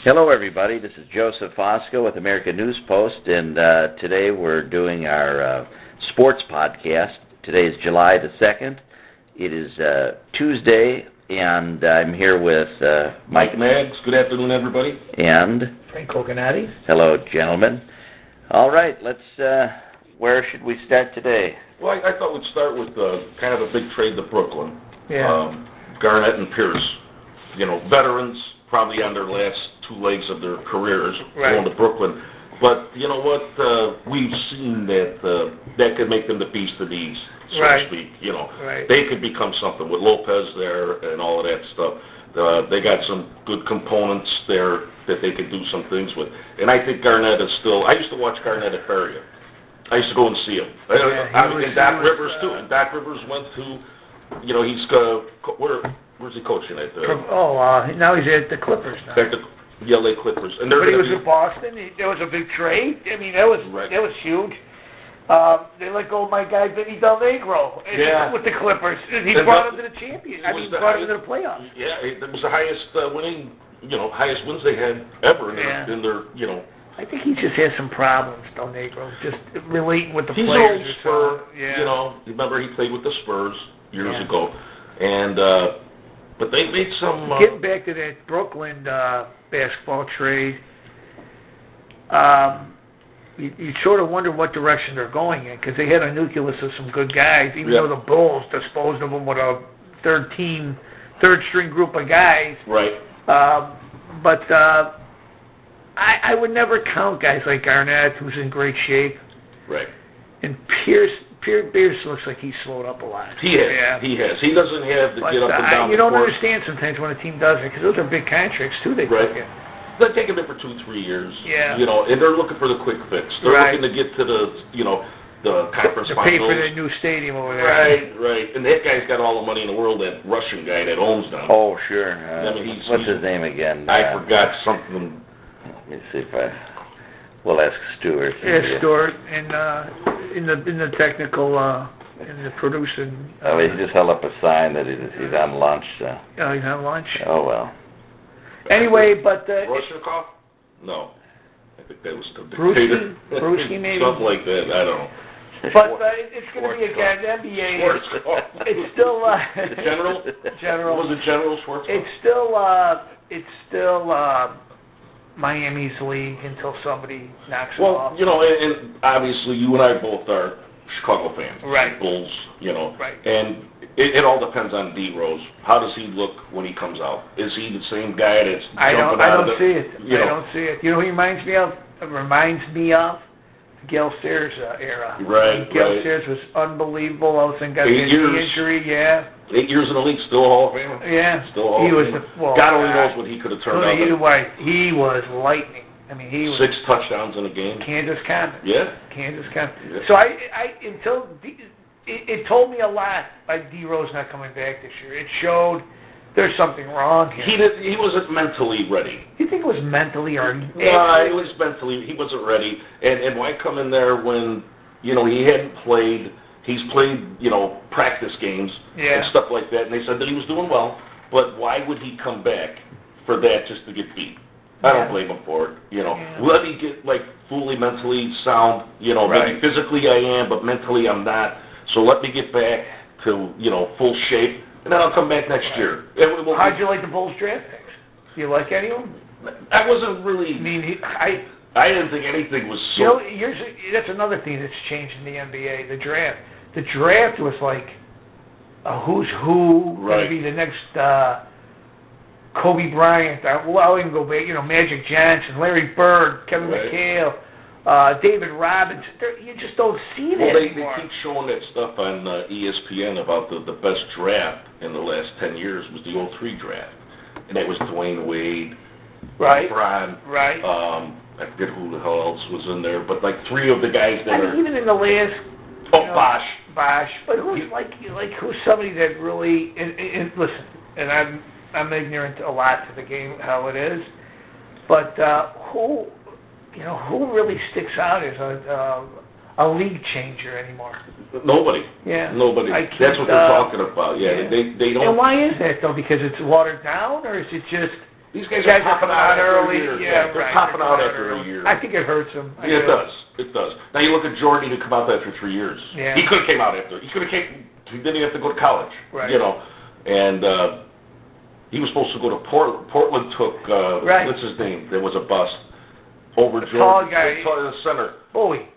Hello, everybody. This is Joseph Fosco with American News Post, and today we're doing our sports podcast. Today is July the 2nd. It is Tuesday, and I'm here with Mike Maggs. Good afternoon, everybody. And Frank Coconate. Hello, gentlemen. All right, let's. Where should we start today? Well, I thought we'd start with kind of a big trade to Brooklyn. Yeah. Garnett and Pierce, veterans, probably on their last two legs of their careers, going to Brooklyn. But you know what? We've seen that that could make them the beast of the East, so to speak. They could become something with Lopez there and all of that stuff. They got some good components there that they could do some things with. And I think Garnett is still. I used to watch Garnett at Farragut. I used to go and see him. And Doc Rivers too. And Doc Rivers went to, he's where's he coaching at? Now he's at the Clippers now. The LA Clippers. And but he was in Boston. There was a big trade. I mean, that was huge. They let go of my guy Vinny Del Negro with the Clippers. He brought him to the champion. Brought him to the playoffs. Yeah, it was the highest highest wins they had ever in their I think he just has some problems, Del Negro, just relating with the He's players. He's old Spur. Remember he played with the Spurs years ago, and but they made some. Getting back to that Brooklyn basketball trade, you sort of wonder what direction they're going in, because they had a nucleus of some good guys, even though the Bulls disposed of them with a third string group of guys. Right. But I would never count guys like Garnett, who's in great shape. Right. And Pierce looks like he's slowed up a lot. He has. He has. He doesn't have to get up and down. You don't understand sometimes when a team does it, because those are big contracts too. They took in. They're taking it for 2-3 years. Yeah. And they're looking for the quick fix. They're looking to get to the conference finals. To pay for the new stadium over there. Right. And that guy's got all the money in the world. That Russian guy that owns them. Oh, sure. What's his name again? I forgot something. Let me see if we'll ask Stuart. Yeah, Stuart, and in the technical, in the producing. He just held up a sign that he's on lunch. So. Oh, he's on lunch? Oh, well. Anyway, but... Roshnikov? No. I think that was the dictator. Brewski, maybe? Something like that. I don't know. But it's going to be, again, NBA. It's still... General? General. Was it General Schwartzkopf? It's still Miami's league until somebody knocks it off. And obviously you and I both are Chicago fans. Right. Bulls, Right. And it all depends on D. Rose. How does he look when he comes out? Is he the same guy that's jumping out of the... I don't see it. You know who he reminds me of? Gale Sayers era. Right, Gale Sayers was unbelievable. All of a sudden got the injury, 8 years in the league, still a Hall of Famer. Yeah. Still a Hall of Famer. God only knows what he could have turned out. He was lightning. I mean, he was 6 touchdowns in a game. Kansas County. Yeah. Kansas County. Yeah. So it told me a lot by D. Rose not coming back this year. It showed there's something wrong here. He wasn't mentally ready. You think it was mentally or? No, it was mentally. He wasn't ready. And why come in there when he hadn't played? He's played practice games and stuff like that. And they said that he was doing well, but why would he come back for that just to get beat? I don't blame him for it. Let me get fully mentally sound. Maybe physically I am, but mentally I'm not. So let me get back to full shape, and then I'll come back next year. How'd you like the Bulls draft picks? Do you like any of them? I wasn't really. I mean, I didn't think anything was so. That's another thing that's changed in the NBA. The draft. The draft was like a who's who going to be the next Kobe Bryant. I'll even go back. Magic Johnson, Larry Bird, Kevin McHale. David Robinson, you just don't see that anymore. They keep showing that stuff on ESPN about the best draft in the last 10 years was the 2003 draft. And that was Dwayne Wade, LeBron, I forget who the hell else was in there, but 3 of the guys that are... Even in the last... Bosh. But who's who's somebody that really... And listen, and I'm ignorant a lot to the game, how it is, but who really sticks out as a league changer anymore? Nobody. Yeah. Nobody. That's what they're talking about. Yeah. They don't. And why is that though? Because it's watered down, or is it just? These guys are popping out early. after a year. Yeah, they're right. popping out after a year. I think it hurts them. Yeah, it does. It does. Now you look at Jordan, he come out after 3 years. Yeah. He could have came out after. He could have came. He didn't have to go to college. Right. You know, and he was supposed to go to Portland. Portland took Right. what's his name? There was a bust over The Jordan. tall guy. The center. Bowie.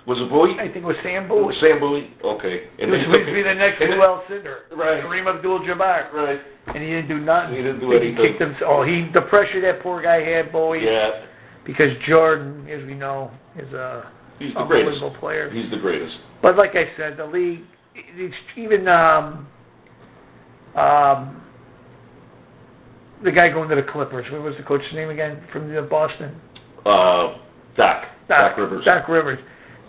Was it Bowie? I think it was Sam Bowie. Sam Bowie. Okay. He was supposed to be the next Lou Cinder. Right. Kareem Abdul-Jabbar. Right. And he didn't do nothing. He didn't do He anything. kicked him. Oh, the pressure that poor guy had, Bowie. Yeah. Because Jordan, as we know, is a He's the greatest. unbelievable player. He's the greatest. But like I said, the league, it's even the guy going to the Clippers. What was the coach's name again from the Boston? Doc Rivers. Doc Rivers.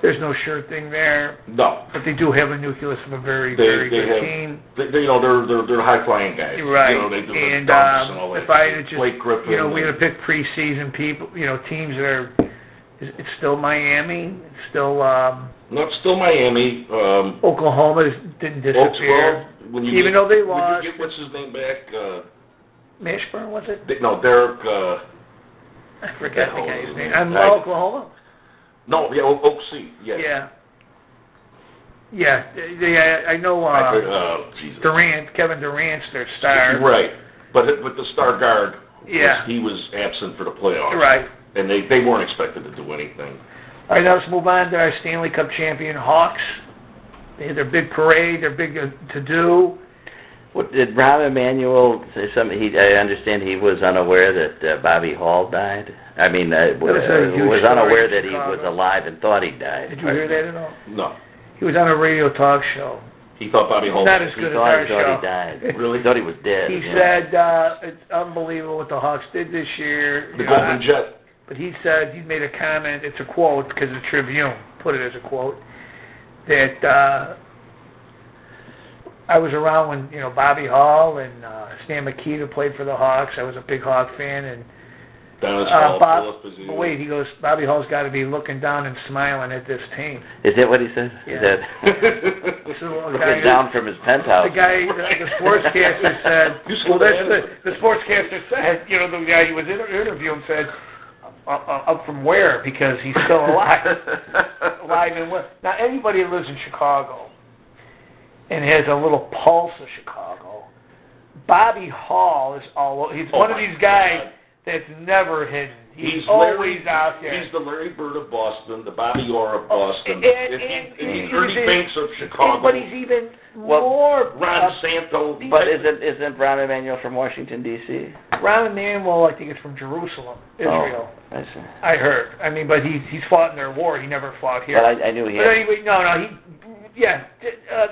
There's no sure thing there, No. but they do have a nucleus of a very, They very good have- team. You know, they're high flying guys. Right. You know, they do And the dunks and all that. if I had just, Blake Griffin. we had to pick preseason people, teams that are, it's still Miami, it's still No, it's still Miami. Oklahoma didn't disappear. When Even though they when lost. you get what's his name back? Mashburn, was it? Derek. I forgot the guy's name. I- Oklahoma? No, yeah, Oak C. Yes. Yeah. Yeah, I know Jesus. Durant, Kevin Durant's their star. Right, but the star guard. Yeah. He was absent for the playoffs. Right. And they weren't expected to do anything. All right, now let's move on to our Stanley Cup champion Hawks. They had their big parade, their big to-do. What, did Rahm Emanuel say something? I understand he was unaware that Bobby Hall died. I mean, was a huge was unaware story that in he was Chicago. alive and thought he died. Did you hear that at all? No. He was on a radio talk show. He thought Bobby Hall. Not as He good as thought our he thought show. he died. Really? He thought he was dead. He yeah. said it's unbelievable what the Hawks did this year. The Golden Jet. But he said, he made a comment, it's a quote, because the Tribune put it as a quote, that I was around when, Bobby Hall and Stan Mikita played for the Hawks. I was a big Hawk fan, and Dennis Hall, Philip Bazile. but wait, he goes, Bobby Hall's got to be looking down and smiling at this team. Is that what he said? Yeah. Is that So the looking guy- down from his penthouse? The guy, the sportscaster said, well, the sportscaster said, the guy he was interviewing said, up from where? Because he's still alive. Alive and well. Now, anybody that lives in Chicago and has a little pulse of Chicago, Bobby Hall is he's one of these guys that's never hidden. He's always out there. He's the Larry Bird of Boston, the Bobby Orr of Boston, and the Ernie Banks of Chicago. But he's even more... Ron Santo. But isn't Rahm Emanuel from Washington, D.C.? Rahm Emanuel, I think, is from Jerusalem, Israel. Oh, I see. I heard. I mean, but he's fought in their war. He never fought here. Well, I knew he But had... anyway,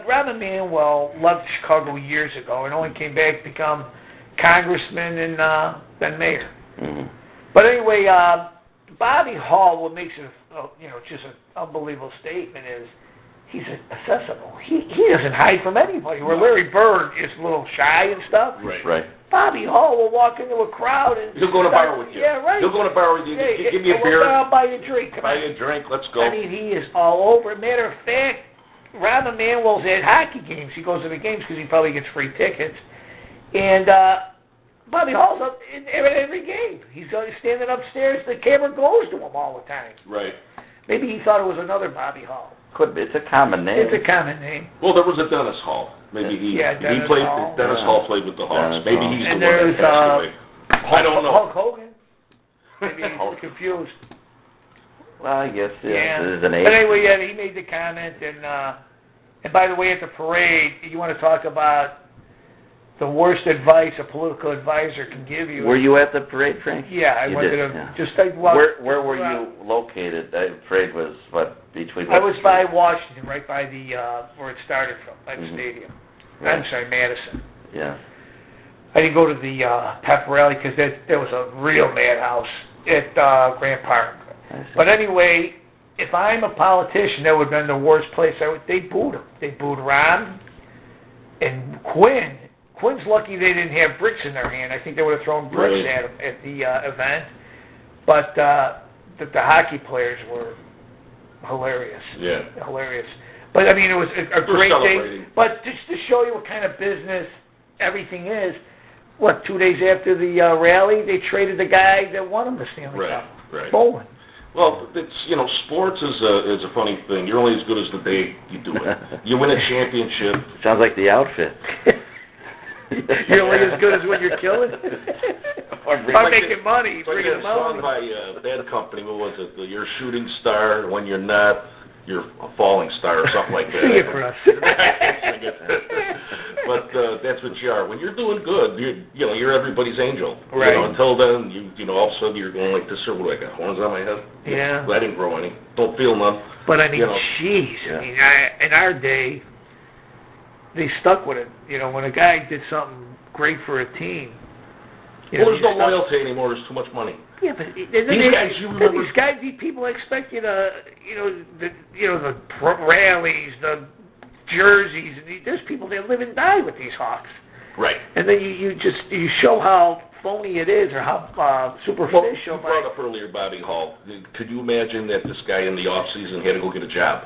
Rahm Emanuel left Chicago years ago and only came back to become congressman and then mayor. Mm-hmm. But anyway, Bobby Hall, what makes it, just an unbelievable statement is he's accessible. He doesn't hide from anybody. Where Larry Bird is a little shy and stuff. Right. Bobby Hall will walk into a crowd and He'll go to a bar with you. Yeah, right. He'll go to a bar with you. Yeah, Give me a beer. I'll buy you a drink. Come Buy on. you a drink. Let's go. I mean, he is all over. Matter of fact, Rahm Emanuel's at hockey games. He goes to the games because he probably gets free tickets. And Bobby Hall's up in every game. He's standing upstairs. The camera goes to him all the time. Right. Maybe he thought it was another Bobby Hall. Could be. It's a common name. It's a common name. Well, there was a Dennis Hall. Maybe Dennis played. Hall. Dennis Hall played with the Hawks. Dennis Maybe Hall. he's And the one that there's, passed away. I don't know. Hulk Hogan. Maybe he's confused. Well, I guess Yeah. there's an age. But anyway, he made the comment, and by the way, at the parade, you want to talk about the worst advice a political advisor can give you. Were you at the parade, Frank? Yeah, I You went did, to yeah. just like walked. Where were you located? The parade was between. I was by Washington, right by the where it started from, by the Mhm. stadium. Right. I'm sorry, Madison. Yeah. I didn't go to the pep rally because that was a real madhouse at Grant Park. I see. But anyway, if I'm a politician, that would have been the worst place. They booed him. They booed Ron and Quinn. Quinn's lucky they didn't have bricks in their hand. I think they would have thrown bricks Really? at him at the event. But the hockey players were hilarious. Yeah. Hilarious. But I mean, it was a They're great celebrating. day. But just to show you what kind of business everything is, what, 2 days after the rally, they traded the guy that won him the Stanley Cup. Right. Bowling. Well, it's, sports is a funny thing. You're only as good as the day you do it. You win a championship. Sounds like the outfit. You're only as good as when you're killing. Or making money. It's like a song by Bad Company. What was it? You're a shooting star. When you're not, you're a falling star or something like that. Sing it for us. But that's what you are. When you're doing good, you're everybody's angel. Right. Until then, all of a sudden you're going like this, or what, I got horns on my head? Yeah. I didn't grow any. Don't feel none. But I mean, jeez. Yeah. I mean, in our day, they stuck with it. When a guy did something great for a team. There's no loyalty anymore. There's too much money. Yeah, but These guys, these people expect you to, the rallies, the jerseys. There's people that live and die with these Hawks. Right. And then you show how phony it is, or how superficial. You brought up earlier Bobby Hall. Could you imagine that this guy in the off season had to go get a job?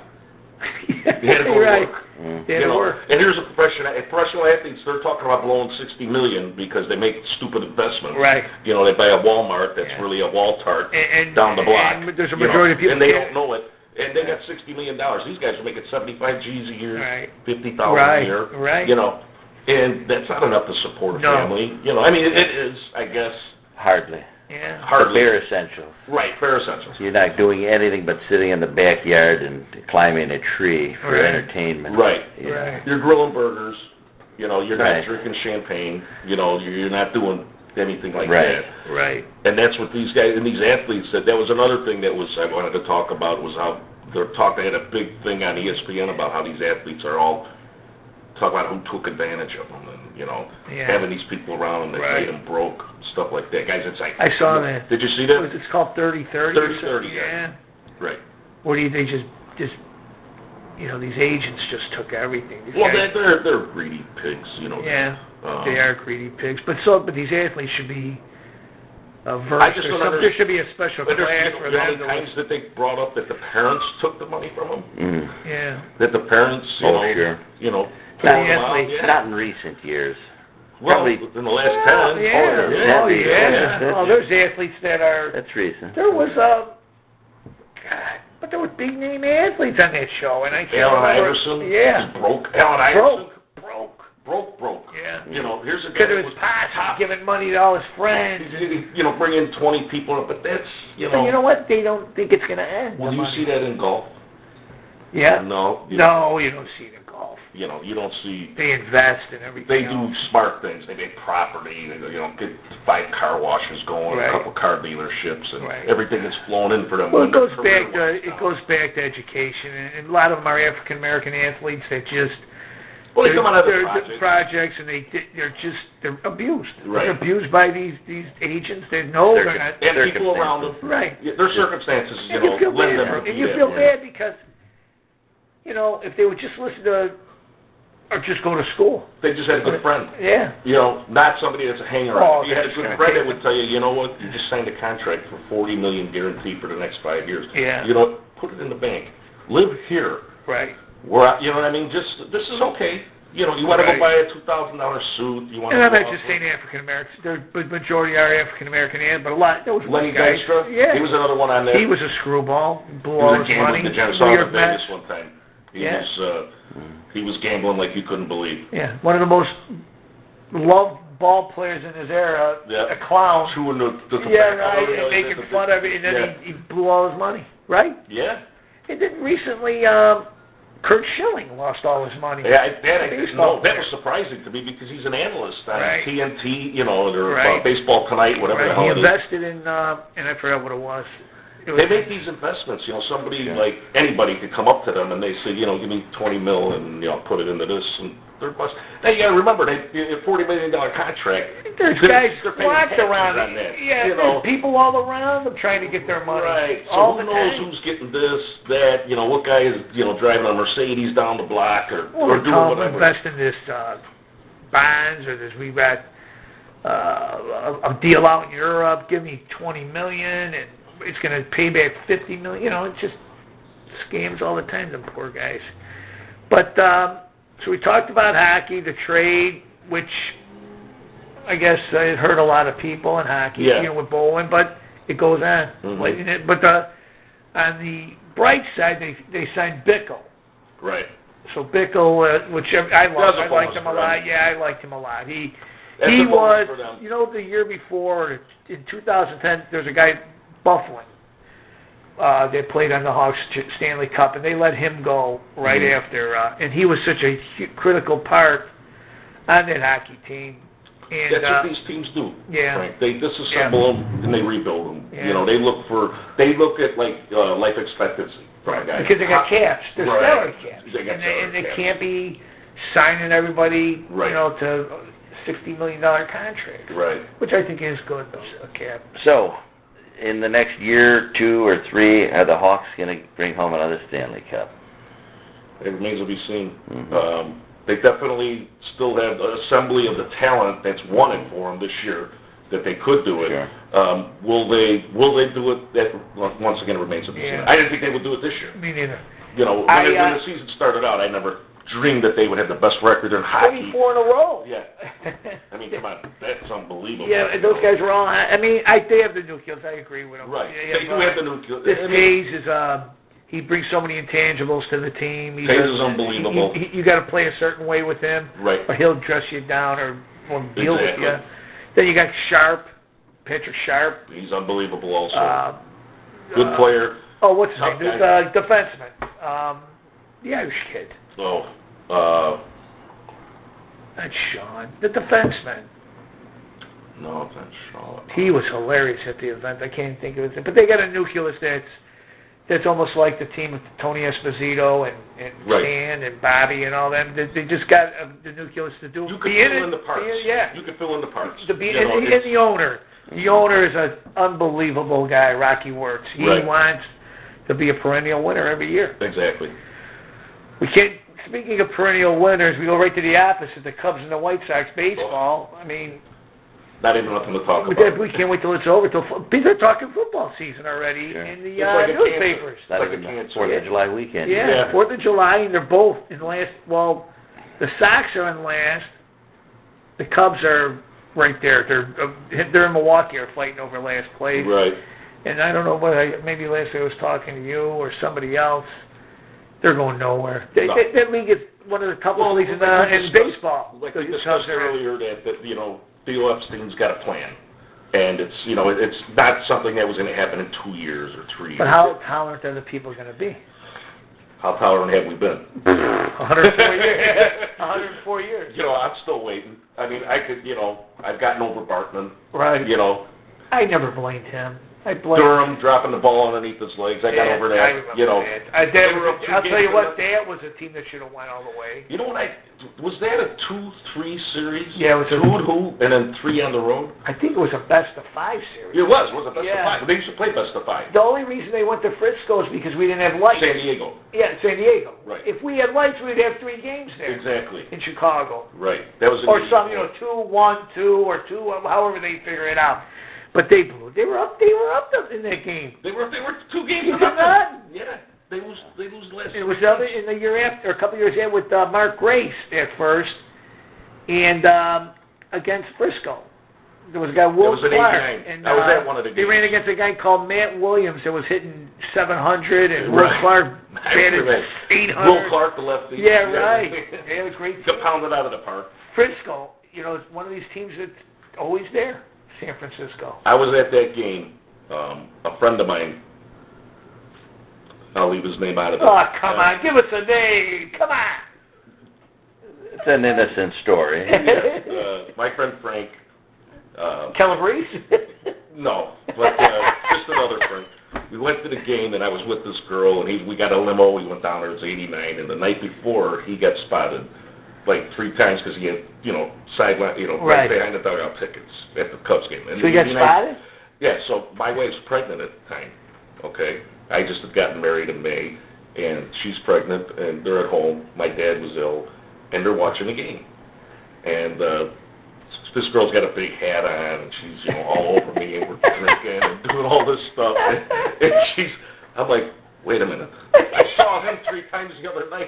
He had to go to work. He had to work. And here's a professional athletes. They're talking about blowing $60 million because they make stupid investments. Right. They buy a Walmart that's really a Waltart down the block. And there's a majority of people, and they don't know it. And they got $60 million. These guys are making 75 G's a year, right. 50,000 a year. Right. And that's not enough to support a family. I mean, it is, I guess. Hardly. Yeah. Hardly. Bare essentials. Right, bare essentials. You're not doing anything but sitting in the backyard and climbing a tree for entertainment. Right. Right. You're grilling burgers. You're not drinking champagne. You're not doing anything like that. Right. And that's what these guys and these athletes said. That was another thing that I wanted to talk about, was how they had a big thing on ESPN about how these athletes are all talking about who took advantage of them, and having these people around them that made them broke, stuff like that. Guys, it's like, I saw that. Did you see that? It's called 30-30. 30-30. Yeah. Right. Or they just these agents just took everything. They're greedy pigs, Yeah, they are greedy pigs. But these athletes should be versed. I just don't understand. There should be a special class for them. Times that they brought up that the parents took the money from them. Yeah. That the parents, sure. Not in recent years. Well, Probably in the last 10. There's athletes that are. That's recent. There was but there were big name athletes on that show, and I can't remember. Allen Iverson. Yeah. Broke. Allen Iverson. Broke. Yeah. Here's a guy. Because it was top giving money to all his friends. Bring in 20 people, but that's But you know what? They don't think it's going to end. Well, do you see that in golf? Yeah. No. You don't see it in golf. You don't see. They invest in everything. They do smart things. They make property. They get 5 car washes going, a couple car dealerships, and everything is flown in for them. Well, it goes back to education, and a lot of them are African American athletes that just. Well, they come out of the projects, and they're abused. Right. They're abused by these agents. They know they're not. And people around them. Right. Their circumstances, and you feel lend bad. them. And you feel bad because, if they would just listen to, or just go to school. They just had a good friend. Yeah. Not somebody that's a hanger on. If you had a good friend that would tell you, you know what, you just signed a contract for $40 million guaranteed for the next 5 years. Yeah. Put it in the bank. Live here. Right. You know what I mean? This is okay. You want to go buy a $2,000 suit. And I'm not just saying African Americans. The majority are African American, but a lot. There was Lenny guy. Dykstra. Yeah. He was another one on there. He was a screwball. Blew all his money. Saw him in Vegas one time. He was gambling like you couldn't believe. Yeah. One of the most loved ball players in his era. A clown. Chewing the tobacco. Yeah, right. And making fun of it, and then he blew all his money. Right. Yeah. And then recently, Kurt Schilling lost all his money. Yeah, that was surprising to me because he's an analyst on TNT, or Baseball Tonight, whatever the hell it is. He invested in, and I forgot what it was. They make these investments. Somebody like anybody could come up to them and they say, give me $20 million and put it into this, and they're bust. Now you got to remember, a $40 million contract. There's guys flocked around on that. Yeah, there's people all around them trying to get their money. Right. So who knows who's getting this, that? What guy is driving a Mercedes down the block or doing whatever. Invest in this bonds or this. We've got a deal out in Europe. Give me $20 million and it's going to pay back $50 million. It's just scams all the time, them poor guys. But so we talked about hockey, the trade, which I guess it hurt a lot of people in hockey, with bowling, but it goes on. Mm-hmm. But on the bright side, they signed Bickle. Right. So Bickle, which I liked him a lot. Yeah, I liked him a lot. He was, the year before, in 2010, there's a guy, Bufflin, that played on the Hawks Stanley Cup, and they let him go right after, and he was such a critical part on that hockey team. And, that's what these teams do. Yeah. Right? They disassemble them and they rebuild them. Yeah. They look at like life expectancy for a guy. Because they got caps. They're salary caps. And they can't be signing everybody, to $60 million contract. Right. Which I think is good, a cap. So, in the next year, 2 or 3, are the Hawks going to bring home another Stanley Cup? It remains to be seen. Mm-hmm. They definitely still have an assembly of the talent that's won it for them this year that they could do it. Sure. Will they do it? That once again remains to be seen. I didn't think they would do it this year. Me neither. When the season started out, I never dreamed that they would have the best record in hockey. 24 in a row. Yeah. I mean, come on, that's unbelievable. Yeah, and those guys were all. They have the nucleus. I agree with them. Right. They do have the nucleus. This Hayes is. He brings so many intangibles to the team. Hayes is unbelievable. You got to play a certain way with him, right? Or he'll dress you down or deal with you. Then you got Sharp, Patrick Sharp. He's unbelievable also. Good player. Oh, what's his name? There's a defenseman. The Irish kid. Not Sean. The defenseman. No, it's not Sean. He was hilarious at the event. I can't think of his name. But they got a nucleus that's almost like the team with Tony Esposito and Stan and Bobby and all them. They just got the nucleus to do. You can fill in the parts. You can fill in the parts. And the owner. The owner is an unbelievable guy, Rocky Wirtz. He wants to be a perennial winner every year. Exactly. We can't. Speaking of perennial winners, we go right to the opposite. The Cubs and the White Sox baseball. I mean. Not even nothing to talk about. We can't wait till it's over. They're talking football season already in the newspapers. Not even the 4th of July weekend. Yeah, 4th of July, and they're both in last. Well, the Sox are in last. The Cubs are right there. They're in Milwaukee, are fighting over last place. Right. And I don't know maybe last I was talking to you or somebody else. They're going nowhere. That league is one of the toughest leagues in baseball. Like we discussed earlier, that Theo Epstein's got a plan, and it's not something that was going to happen in 2 years or 3 years. But how tolerant are the people going to be? How tolerant have we been? 104 years. 104 years. I'm still waiting. I mean, I've gotten over Bartman. Right. I never blamed him. Durham dropping the ball underneath his legs. I got over that. I remember that. I'll tell you what, that was a team that should have went all the way. You know what? Was that a 2-3 series? Yeah, it was 2-2 and then 3 on the road. I think it was a best of 5 series. It was a best of 5. But they used to play best of 5. The only reason they went to Frisco is because we didn't have lights. San Diego. Yeah, San Diego. Right. If we had lights, we'd have 3 games there. Exactly. In Chicago. Right. That was. Or some, 2-1, 2 or 2, however they figure it out. But they blew. They were up in that game. They were 2 games to none. Yeah. They lose last. It was in the year after, a couple years in, with Mark Grace at first, and against Frisco. There was a guy, Will Clark. And, I was at one of the games. They ran against a guy called Matt Williams that was hitting 700, and Will Clark batted 800. Will Clark, the lefty. Yeah, right. They had a great team. Pounded out of the park. Frisco, it's one of these teams that's always there. San Francisco. I was at that game. A friend of mine, I'll leave his name out of it. Oh, come on. Give us a name. Come on. It's an innocent story. My friend Frank. Calabrese? No, but just another friend. We went to the game, and I was with this girl, and we got a limo. We went down there. It was 89, and the night before, he got spotted like 3 times because he had, sideline, right behind the dugout tickets at the Cubs game. And so he got spotted? Yeah, so my wife's pregnant at the time, okay? I just had gotten married in May, and she's pregnant, and they're at home. My dad was ill, and they're watching the game. And this girl's got a big hat on, and she's, all over me, and we're drinking and doing all this stuff. And I'm like, wait a minute. I saw him 3 times the other night.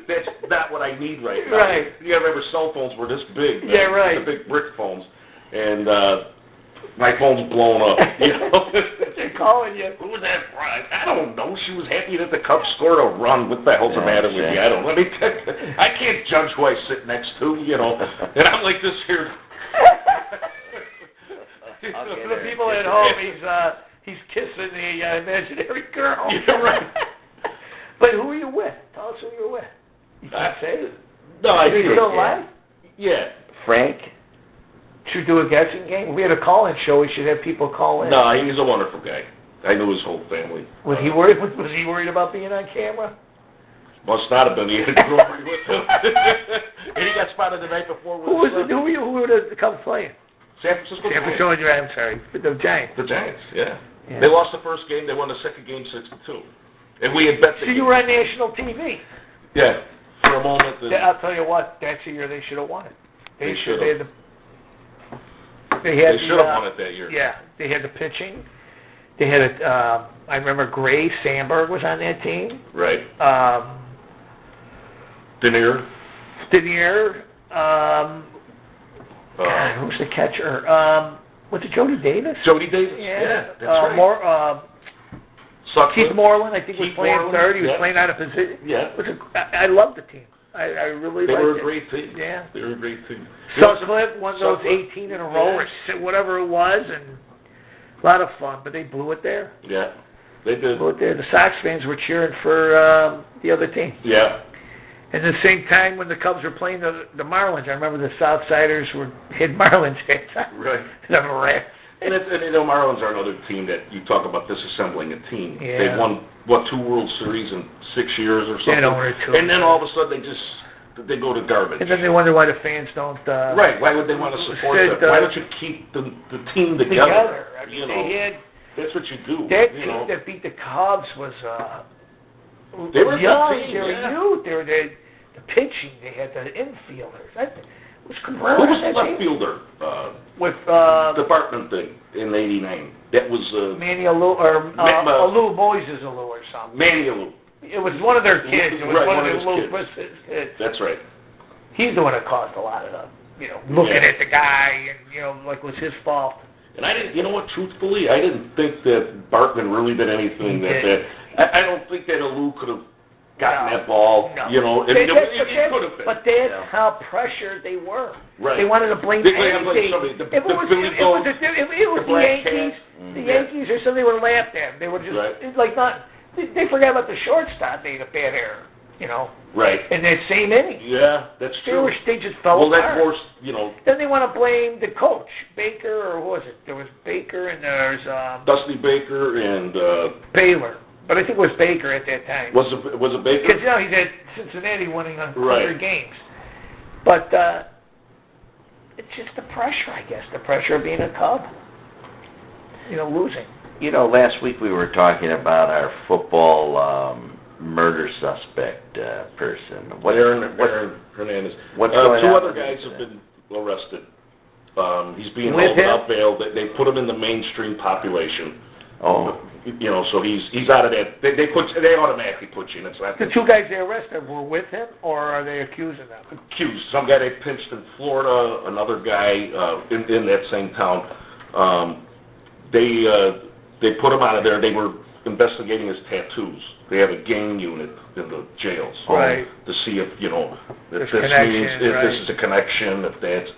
That's not what I need right now. Right. You gotta remember, cell phones were this big. Yeah, right. The big brick phones. and my phone's blown up. You know, they're calling you. Who was that? I don't know. She was happy that the Cubs scored a run. What the hell's the matter with you? I don't know. I can't judge who I sit next to, you know. And I'm like this here. For the people at home, he's kissing the imaginary girl. Yeah, right. But who are you with? Tell us who you're with. You can't say it. No, I think think. Still alive? Yeah. Frank? Should we do a guessing game? We had a call-in show. We should have people call in. No, he's a wonderful guy. I knew his whole family. Was he worried? Was he worried about being on camera? Must not have been. He had Grover with him. And he got spotted the night before. Who were the Cubs playing? San Francisco. San Francisco. I'm sorry, the Giants. The Giants. Yeah. They lost the first game. They won the second game 6-2. And we had bet the So you were on national TV. Yeah. For a moment. I'll tell you what. That's the year they should have won it. They should have. They should have won it that year. Yeah, they had the pitching. They had I remember Gray Sandberg was on that team. Right. Denier. God, who's the catcher? Was it Jody Davis? Jody Davis. Yeah. That's right. Keith Moreland, I think, was playing third. He was yeah. playing out of position. Yeah. I loved the team. I really liked it. They were a great team. Yeah. They were a great team. Sutcliffe won those 18 in a row or whatever it was, and a lot of fun. But they blew it there. Yeah, they did. Blew it there. The Sox fans were cheering for the other team. Yeah. And at the same time, when the Cubs were playing the Marlins, I remember the Southsiders had Marlins hats on. Right. And you know, Marlins are another team that you talk about disassembling a team. Yeah. They've won, 2 World Series in 6 years or something? And then all of a sudden they go to garbage. And then they wonder why the fans don't... right, why would they want to support them? Why don't you keep the team together? I mean, you know, that's what you do. That team that beat the Cubs was they were young, team, they were youth, they were the pitching, they had the infielders. Was Cabrera Who was that the left team? fielder? With Department thing in '89. That was Manny Alou or Alou Moises Alou or something. Manny Alou. It was one of their kids. It was right, one of his kids. That's right. He's the one that caused a lot of the, looking at the guy and like it was his fault. And I didn't, you know what? Truthfully, I didn't think that Bartman really did anything I don't think that Alou could have gotten that ball. No. You know, it could have been. But that's how pressured they were. Right. They wanted to blame anything. If it was the Yankees, Yankees or something, they would have laughed at them. They would just it's like not. They forgot about the shortstop made a bad error. Right. In that same inning. Yeah, that's true. They just fell apart. Well, that forced, Then they want to blame the coach, Baker, or who was it? There was Baker and there's Dusty Baker and Baylor. But I think it was Baker at that time. Was it Baker? Because he's at Cincinnati winning 100 games. But it's just the pressure, I guess, the pressure of being a Cub. Losing. Last week we were talking about our football murder suspect person. Aaron Hernandez. What's going on? 2 other guys have been arrested. He's being With held without bail. They put him in the mainstream population. Oh. So he's out of that. They automatically put you in. It's not the 2 guys they arrested were with him, or are they accusing them? Accused. Some guy they pinched in Florida. Another guy in that same town. They put him out of there. They were investigating his tattoos. They have a gang unit in the jails, to see if if this means if this is a connection, if that's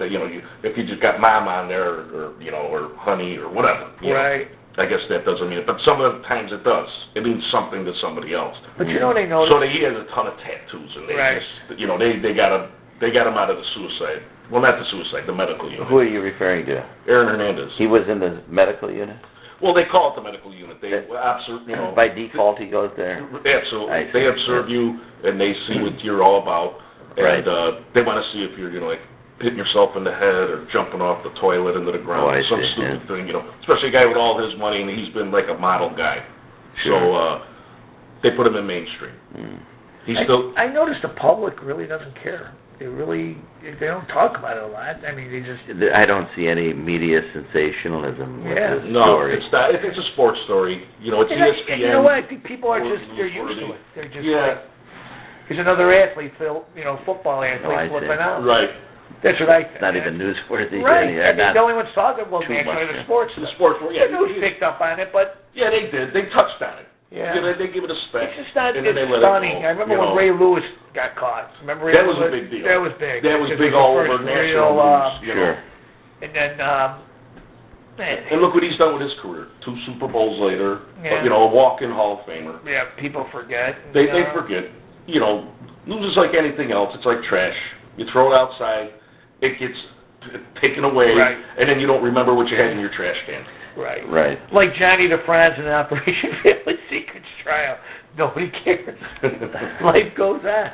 if you just got mom on there or honey or whatever. Right. I guess that doesn't mean it, but some of the times it does. It means something to somebody else. But they know. So he has a ton of tattoos, and they just they got him out of the suicide. Well, not the suicide, the medical unit. Who are you referring to? Aaron Hernandez. He was in the medical unit? Well, they call it the medical unit. By default, he goes there? Absolutely. They observe you, and they see what you're all about, and they want to see if you're, hitting yourself in the head or jumping off the toilet into the ground, some stupid thing, Especially a guy with all his money, and he's been like a model guy. Sure. So they put him in mainstream. I noticed the public really doesn't care. They don't talk about it a lot. I mean, I don't see any media sensationalism with this story. It's not. It's a sports story. It's ESPN. You know what? I think people are they're used to it. They're just like, here's another athlete, football athlete flipping out. Right. That's what I think. It's not even newsworthy. Right, Or and the only ones talking, well, too actually, much, the yeah. sports. The sports were, The news picked up on it, but Yeah, they did. They touched on it. yeah. You know, they give it a spec. It's just not, and it's then they let stunning. it go, I remember you when know. Ray Lewis got caught. Remember Ray That was Lewis? a big deal. That was big. That was Because big it all the over first national real, news. You know. Sure. And then, man, And look what he's done with his career. 2 Super Bowls later, Yeah. you know, a walk-in Hall of Famer. yeah, people forget. They forget. You know, news is like anything else. It's like trash. You throw it outside, it gets taken away, Right. and then you don't remember what you had in your trash can. Right. Right. Like Johnny DeFranz in Operation Family Secrets trial. Nobody cares. Life goes on,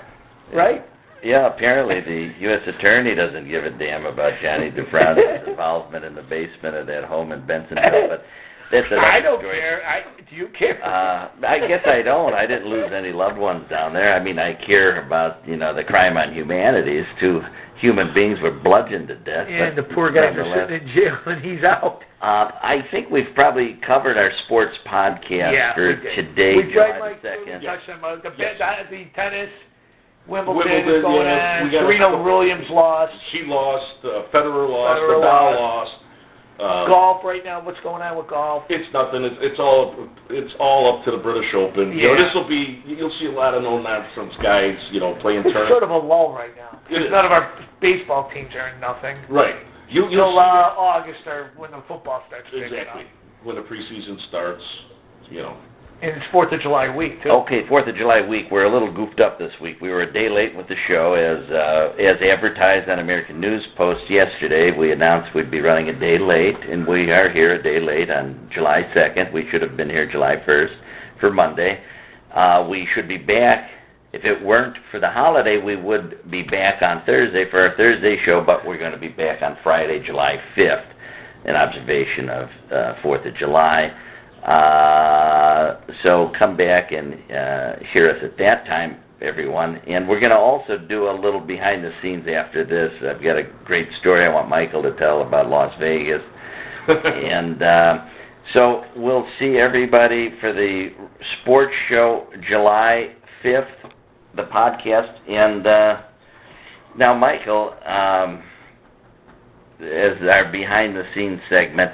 right? Yeah, apparently the U.S. Attorney doesn't give a damn about Johnny DeFrance's involvement in the basement of that home in Bensonville, but that's another I don't story. care. Do you care? I guess I don't. I didn't lose any loved ones down there. I mean, I care about, the crime on humanities. 2 human beings were bludgeoned to death. And the but poor guys are nonetheless, sitting in jail and he's out. I think we've probably covered our sports podcast for we did. today, We tried, July Mike, the 2nd. we touched on the Yes. tennis, Wimbledon is Wimbledon, going yeah, on. we got Serena Williams lost. She lost. Federer lost. Federer Nadal lost. lost. Golf right now. What's going on with golf? It's nothing. It's all up to the British Open. You know, Yeah. this will be. You'll see a lot of no nonsense guys. Playing It's tournaments. sort of a lull right now. It is. None of our baseball teams are in nothing. Right. You'll Till see that. August or when the football starts picking Exactly. up. When the preseason starts. And it's 4th of July week, too. Okay, 4th of July week. We're a little goofed up this week. We were a day late with the show. As advertised on American News Post yesterday, we announced we'd be running a day late, and we are here a day late on July 2nd. We should have been here July 1st for Monday. We should be back. If it weren't for the holiday, we would be back on Thursday for our Thursday show, but we're going to be back on Friday, July 5th, in observation of 4th of July. So come back and hear us at that time, everyone. And we're going to also do a little behind the scenes after this. I've got a great story I want Michael to tell about Las Vegas. And so we'll see everybody for the sports show July 5th, the podcast. And now, Michael, as our behind the scenes segment,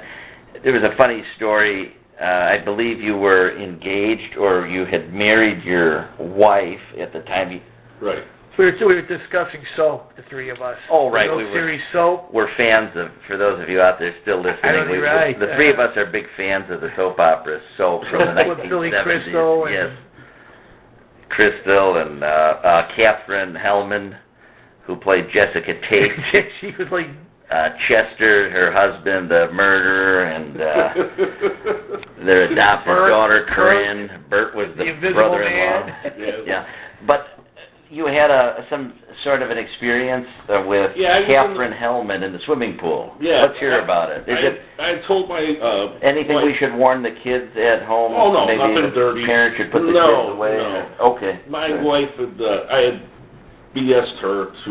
there was a funny story. I believe you were engaged or you had married your wife at the time you... Right. We were discussing Soap, the three of us. Oh, right. The We were, series Soap. we're fans of, for those of you out there still listening, I know you're right. the three of us are big fans of the soap opera Soap from the 1970s. With Billy Crystal and... Yes. Crystal and Catherine Hellman, who played Jessica Tate. She was like... Chester, her husband, the murderer, and their adopted Bert, daughter, Corinne. Bert was the Invisible brother-in-law. Man. Yeah, but you had some sort of an experience with Yeah, Catherine Hellman in the swimming pool. Yeah. Let's hear about it. Is it I told my... anything my- we should warn the kids at home? Oh, no, Maybe nothing the dirty. parents should put the No, kids away? no. Okay. My Good. wife had... I had BS'd her to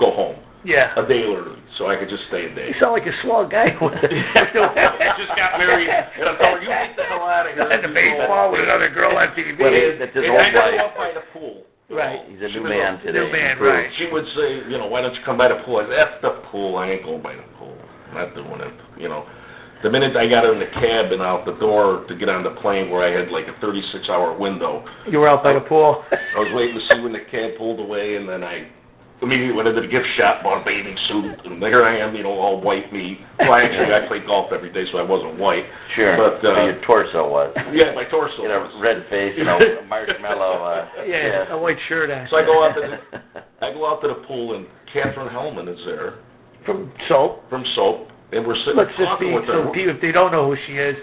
go home Yeah. a day early, so I could just stay a day. You sound like a swell guy. Just got married, and I told her, you get the hell out of here. At the baseball with another girl on TV. Well, that's his And old I grew wife. up by the pool. Right. He's a She new was man today. New man, Improved. right. She would say, why don't you come by the pool? I said, F the pool, I ain't going by the pool. I'm not doing it, The minute I got in the cab and out the door to get on the plane where I had like a 36-hour window, You were out by the pool. I was waiting to see when the cab pulled away, and then I immediately went into the gift shop, bought a bathing suit, and here I am, all white meat. Well, actually, I played golf every day, so I wasn't white. Sure, But, so your torso was. Yeah, my torso. You know, was. red face, marshmallow. Yeah, a white shirt on. So I go out to the pool, and Catherine Hellman is there From Soap. from Soap, and we're sitting Let's just talking be, with her. so people, if they don't know who she is,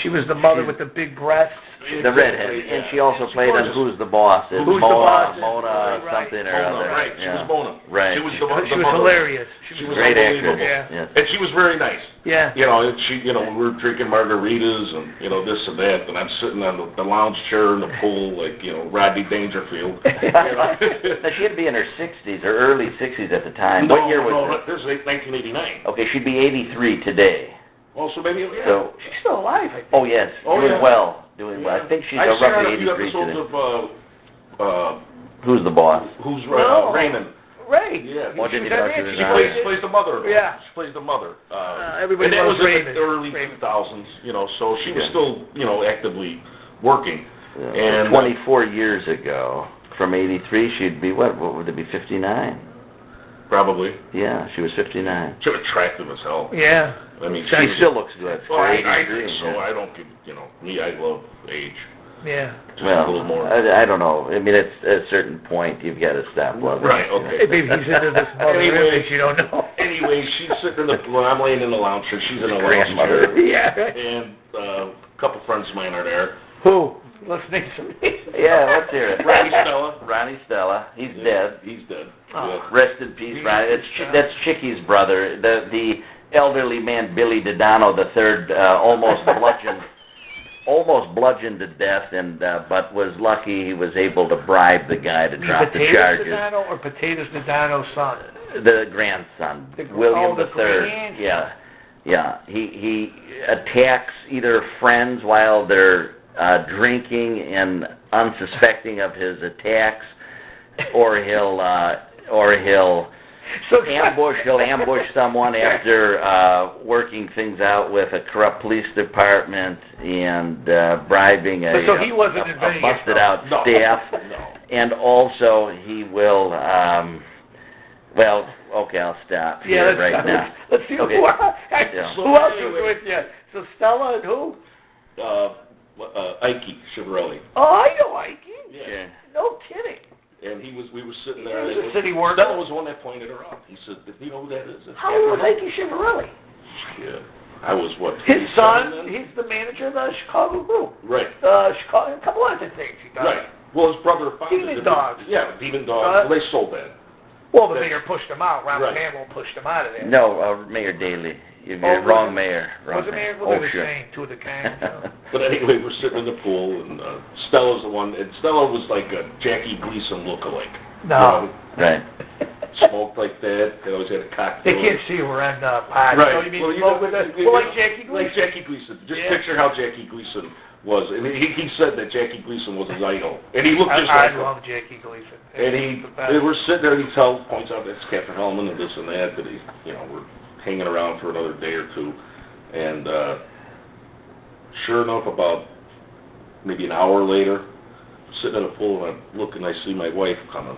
she was the mother with the big breasts. The redhead, and she also played on Who's the Boss? It's Who's the Boss? Mona Right. something or Mona, other. right? She was Mona. Right. She was She the was mother. hilarious. She was Great unbelievable. actress. Yeah. Yes. And she was very nice. Yeah. We were drinking margaritas and, this and that, and I'm sitting on the lounge chair in the pool like, Rodney Dangerfield. Now, she'd be in her 60s or early 60s at the time. What year was this? This is 1989. Okay, she'd be 83 today. Well, so maybe, yeah. So, She's still alive, I think. oh yes, Oh, doing yeah. well. Doing well. I think she's I've seen her on roughly a few 83 episodes today. of, Who's the Boss? Who's No. Raymond. Ray. Yeah. What did She you was talk on to there. her She about? plays the mother. Yeah. She plays the mother. Everybody and that loves was in Raymond. the early Raymond. 2000s, so she was Yeah. still, actively working. Yeah. And 24 years ago, from 83, she'd be, what would it be, 59? Probably. Yeah, she was 59. She was attractive as hell. Yeah. I mean, She still looks good. Well, for I 83, think so. yeah. I don't give, me, I love age. Yeah. Just a little Well, more. I don't know. I mean, at a certain point, you've got to stop loving. Right, it, you know. okay. Hey, baby, he's into this mother Anyway. image, you don't know. Anyway, she's sitting in the, when I'm laying in the lounge chair, she's in a lounge Grandmother. chair. Yeah. And a couple friends of mine are there. Who? Let's name some names. Yeah, let's hear it. Ronnie Stella. Ronnie Stella. He's Yeah, dead. He's dead. Oh. Yeah. Rest in peace, Ronnie. That's Chicky's brother. The elderly man, Billy Dodano III, almost bludgeoned to death, and but was lucky he was able to bribe the guy to drop the Potatoes charges. Dodano or Potatoes Dodano's son? The grandson, William the III. grandson. Yeah. He attacks either friends while they're drinking and unsuspecting of his attacks, or he'll ambush someone after working things out with a corrupt police department and bribing a he wasn't inventing it, busted out no. staff. No. And also he will okay, I'll stop here right now. Let's see Okay. who else Yeah. was with you. So Stella and who? Ike Chiavarelli. Oh, I know Ike. Yeah. No kidding. And we were sitting there. He was a city worker. Stella was the one that pointed her out. He said, "Do you know who that is?" How old was Ike Chiavarelli? Yeah. I was, what, His 27 son, then? he's the manager of the Chicago group. Right. Chicago, a couple other things he does. Right. Well, his brother founded Demon the- Dogs. Yeah, Demon Dogs. Well, they sold that. Well, the mayor pushed him out. Ron Right. Campbell pushed him out of there. No, Mayor Daley. You're Oh, wrong was it- mayor. Wrong Was it mayor? mayor. Well, Oh, they're sure. the same, two of the kind. So. But anyway, we're sitting in the pool, and Stella's the one. And Stella was like a Jackie Gleason lookalike. No. Right. Smoked like that. They always had a cocktail. They can't see we're on pod. Right. So you mean Well, smoke with us? Well, like Jackie Gleason. Like Jackie Gleason. Just Yeah. picture how Jackie Gleason was. And he said that Jackie Gleason was his idol. And he looked just I like him. love Jackie Gleason. And He's the best. they were sitting there, and he points out that's Catherine Hellman and this and that he, we're hanging around for another day or two. And sure enough, about maybe an hour later, I'm sitting in the pool, and I look, and I see my wife coming.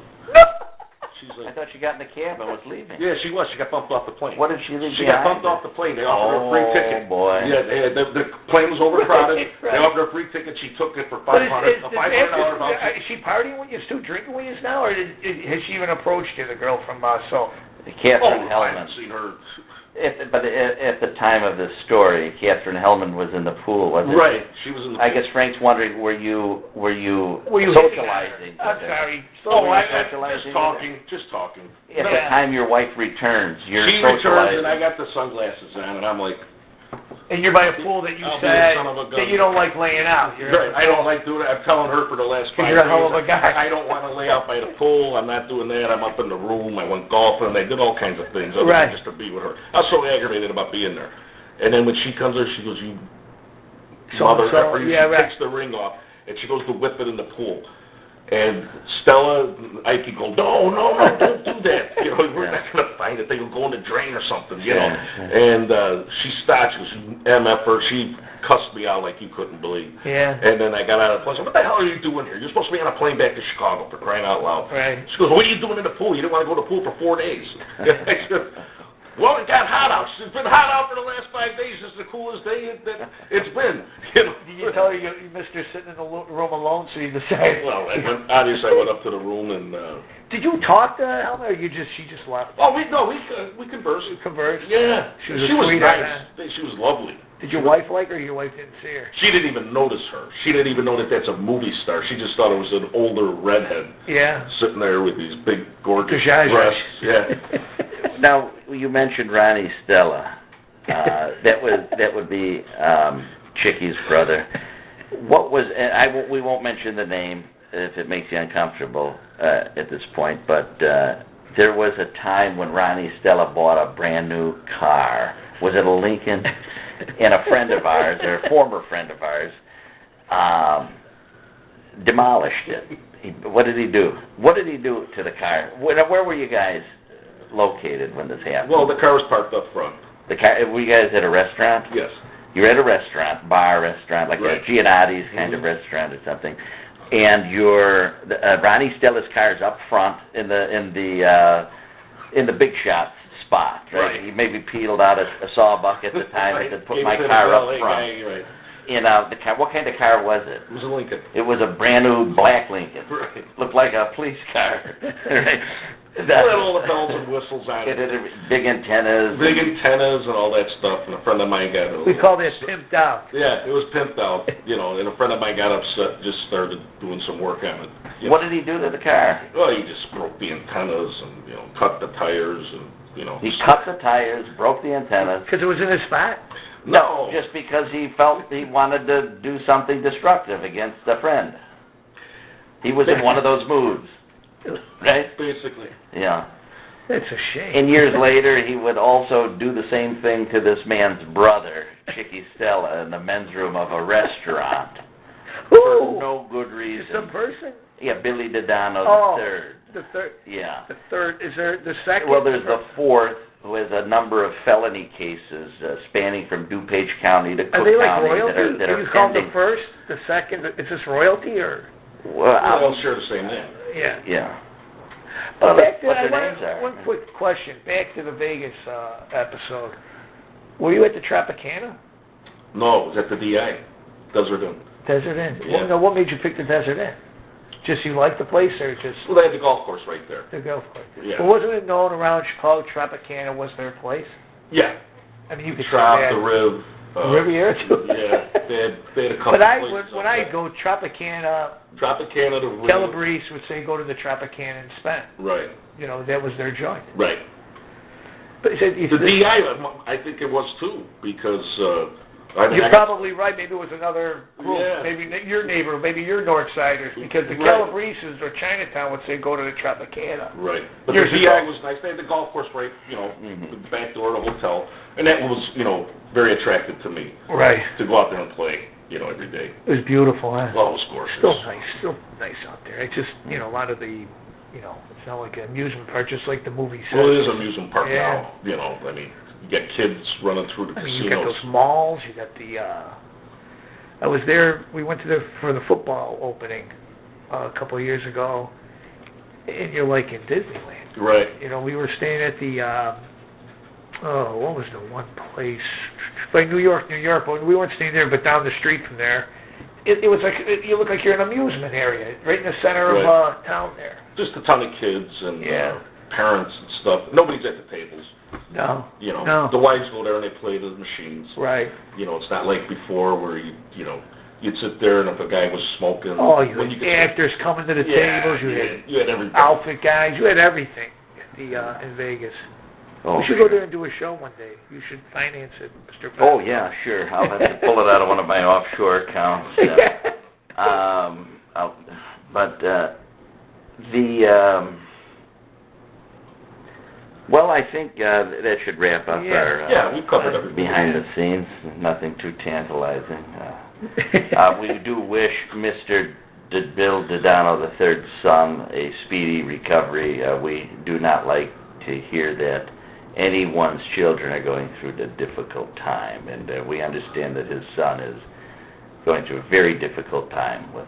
She's I like, thought she got in the cab and was leaving. yeah, she was. She got bumped off the plane. What did she leave She got behind? bumped off the plane. They offered her a free ticket. Oh, boy. Yeah, the plane was overcrowded. Right. They offered her a free ticket. She took it for But $500 voucher. is she partying with you, still drinking with you now, or has she even approached you, the girl from Seoul? Catherine I Hellman. haven't seen her. But at the time of this story, Catherine Hellman was in the pool, wasn't Right, she? she was in the I pool. guess Frank's wondering, were you socializing? I'm sorry. Oh, Were you just socializing? talking. At the time your wife returns, you're She socializing. returns, and I got the sunglasses on, and I'm like, And you're by a pool that you I'll be said a son of a gun. that you don't like laying out. right, I don't like doing it. I'm telling her for the last 5 days. You're a hell of a guy. I don't want to lay out by the pool. I'm not doing that. I'm up in the room. I went golfing. I did all kinds of things other Right. than just to be with her. I was so aggravated about being there. And then when she comes there, she goes, "You mother effer," she yeah, right. takes the ring off, and she goes to whip it in the pool. And Stella and Ike go, no, don't do that. We're not going to find it. They will go in the drain or something, Yeah. And she stopped. She goes, MF her. She cussed me out like you couldn't believe. Yeah. And then I got out of the plane. I said, what the hell are you doing here? You're supposed to be on a plane back to Chicago, for crying out loud. Right. She goes, what are you doing in the pool? You didn't want to go to the pool for 4 days. I said, well, it got hot out. It's been hot out for the last 5 days. It's the coolest day that it's been. Did you tell her you missed her sitting in the room alone, so you decided? Well, obviously I went up to the room and... Did you talk to Helma, or she just left? Oh, we conversed. Conversed? Yeah. She was a She was sweetheart, nice. She was lovely. Did your wife like her, or your wife didn't see her? She didn't even notice her. She didn't even know that that's a movie star. She just thought it was an older redhead Yeah. sitting there with these big, gorgeous Gazazes. breasts. Yeah. Now, you mentioned Ronnie Stella. That would be Chicky's brother. What was? We won't mention the name if it makes you uncomfortable at this point. But there was a time when Ronnie Stella bought a brand new car. Was it a Lincoln? And a friend of ours, or a former friend of ours, demolished it. What did he do? What did he do to the car? Where were you guys located when this happened? Well, the car was parked up front. The car, were you guys at a restaurant? Yes. You were at a restaurant, like Right. a Gianotti's kind of restaurant or something, and Ronnie Stella's car's up front in the big shot spot, right? Right. He maybe peeled out a sawbuck at the time and said, "Put my car up front." Right. And the car, what kind of car was it? It was a Lincoln. It was a brand new black Lincoln. Right. Looked like a police car. Right? It had all the bells and whistles on It it. had big antennas. Big antennas and all that stuff, and a friend of mine got it. We called it pimped out. Yeah, it was pimped out, and a friend of mine got upset, just started doing some work on it. What did he do to the car? Well, he just broke the antennas and, cut the tires and, He cut the tires, broke the antennas. Because it was in his spot? No, just because he felt he wanted to do something destructive against a friend. He was in one of those moods, right? Basically. Yeah. It's a shame. And years later, he would also do the same thing to this man's brother, Chicky Stella, in the men's room of a restaurant. For no good reason. Some person? Yeah, Billy Dodano the third. The third. Yeah. The third. Is there the second? Well, there's the fourth, who has a number of felony cases spanning from DuPage County to Cook Are they like County royalty? that are You called the pending. first, the second. Is this royalty or? Well, They all share the same name. Yeah. yeah. But Well, back to what their names are. one quick question. Back to the Vegas episode. Were you at the Tropicana? No, it was at the DI, Desert Inn. Desert Inn. Yeah. What made you pick the Desert Inn? Just you like the place, or just Well, they had the golf course right there. the golf course? Yeah. Well, wasn't it known around Chicago Tropicana was their place? Yeah. I mean, you could Trop, say the that. Riv. Riviera too. Yeah, they had a couple But places. when I go Tropicana, Tropicana, the Riv. Calabrese would say go to the Tropicana and spend. Right, That was their joint. right. But The DI, I think it was too, because You're probably right. Maybe it was another group. Yeah. Maybe your neighbor, maybe your Northsiders, because the Right. Calabreses or Chinatown would say go to the Tropicana. Right. But Years the ago. DI was nice. They had the golf course right, the back door of the hotel, and that was, very attractive to me Right. to go out there and play, every day. It was beautiful, huh? Well, it was gorgeous. Still nice out there. It's just, a lot of the, it's not like an amusement park, just like the movie said. Well, it is an amusement park Yeah. now. I mean, you got kids running through the I mean, casinos. you got those malls, you got the, I was there, we went to for the football opening a couple of years ago, and you're like in Disneyland. Right. We were staying at the, what was the one place? By New York, but we weren't staying there, but down the street from there. It was like, you look like you're in an amusement area, right in the center Right. of town there. Just a ton of kids and Yeah. parents and stuff. Nobody's at the tables. No. No. The wives go there and they play the machines. Right. It's not like before where you'd sit there and if a guy was smoking. Oh, you when had could- actors coming to the Yeah, tables, you had everybody. outfit guys, you had everything at the in Vegas. Oh, We should go there and do a show one day. You should finance it, Mr. Bell. Oh, yeah, sure. I'll have to pull it out of one of my offshore accounts. Well, I think that should wrap up our Yeah, we've covered everything. behind the scenes. Nothing too tantalizing. We do wish Mr. Bill Dodano III's son a speedy recovery. We do not like to hear that anyone's children are going through a difficult time, and we understand that his son is going through a very difficult time with,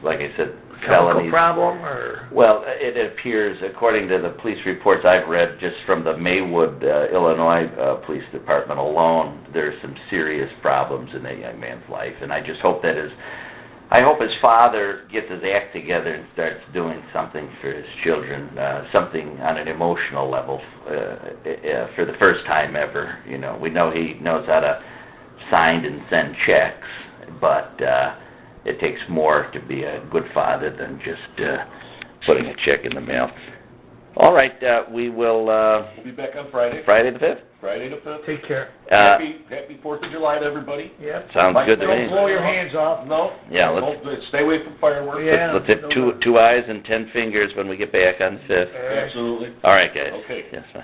like I said, felonies. Problem or? Well, it appears, according to the police reports I've read, just from the Maywood, Illinois Police Department alone, there's some serious problems in that young man's life, and I just hope that I hope his father gets his act together and starts doing something for his children, something on an emotional level for the first time ever. We know he knows how to sign and send checks, but it takes more to be a good father than just putting a check in the mail. All right, we will... We'll be back on Friday. Friday the 5th? Friday the 5th. Take care. Happy 4th of July to everybody. Yeah. Sounds good to me. Don't blow your hands off. No. Yeah, stay away from fireworks. Yeah. Let's hit two eyes and 10 fingers when we get back on the 5th. Absolutely. All right, guys. Okay. Yes, bye.